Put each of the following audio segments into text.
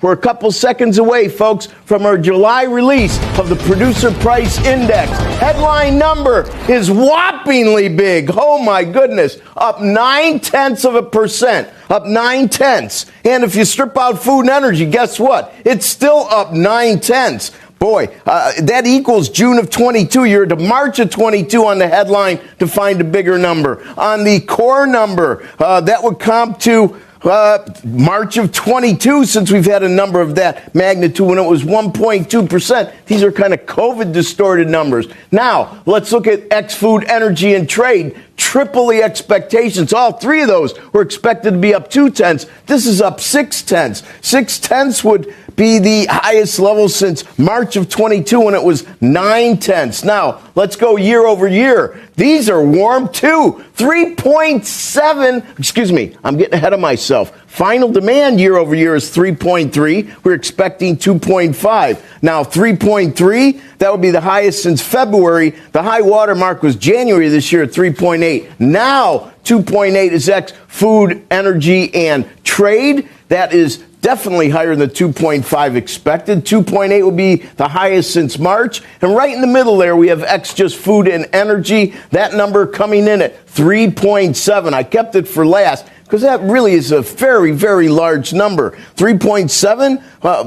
We're a couple seconds away, folks, from our July release of the Producer Price Index. Headline number is whoppingly big. Oh, my goodness. Up 0.9%. Up 0.9. And if you strip out food and energy, guess what? It's still up 0.9. Boy, that equals June of 22. You're to March of 22 on the headline to find a bigger number. On the core number, that would comp to March of 22, since we've had a number of that magnitude when it was 1.2%. These are kind of COVID distorted numbers. Now, let's look at ex-food, energy, and trade. Triple the expectations. All three of those were expected to be up 0.2. This is up 0.6. 0.6 would be the highest level since March of 22 when it was 0.9. Now, let's go year over year. These are warm too. 3.7, excuse me, I'm getting ahead of myself. Final demand year over year is 3.3. We're expecting 2.5. Now, 3.3, that would be the highest since February. The high water mark was January this year at 3.8. Now, 2.8 is food, energy, and trade. That is definitely higher than the 2.5 expected. 2.8 will be the highest since March. And right in the middle there, we have just food and energy. That number coming in at 3.7. I kept it for last because that really is a very, very large number. 3.7,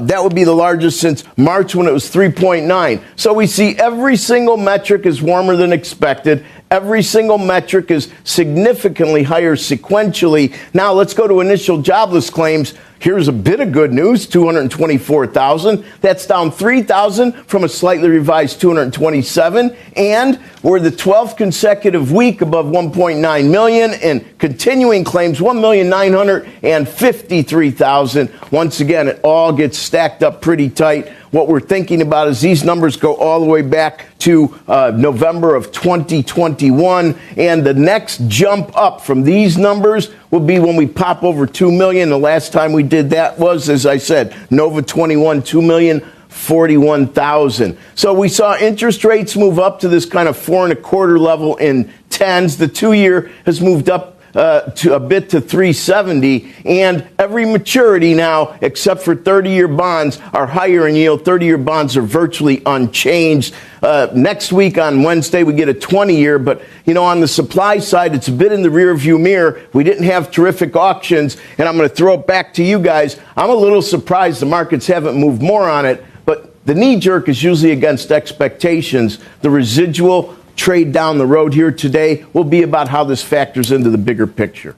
that would be the largest since March when it was 3.9. So we see every single metric is warmer than expected. Every single metric is significantly higher sequentially. Now let's go to initial jobless claims. Here's a bit of good news, 224,000. That's down 3,000 from a slightly revised 227. And we're the 12th consecutive week above 1.9 million. And continuing claims, 1,953,000. Once again, it all gets stacked up pretty tight. What we're thinking about is these numbers go all the way back to November of 2021. And the next jump up from these numbers will be when we pop over 2 million. The last time we did that was, as I said, Nova 21, 2,041,000. So we saw interest rates move up to this kind of 4.25 level in 10s. The 2-year has moved up to a bit to 370, and every maturity now, except for 30-year bonds, are higher in yield. 30-year bonds are virtually unchanged. Next week on Wednesday, we get a 20-year, but, you know, on the supply side, it's a bit in the rearview mirror. We didn't have terrific auctions, and I'm going to throw it back to you guys. I'm a little surprised the markets haven't moved more on it, but the knee-jerk is usually against expectations. The residual trade down the road here today will be about how this factors into the bigger picture.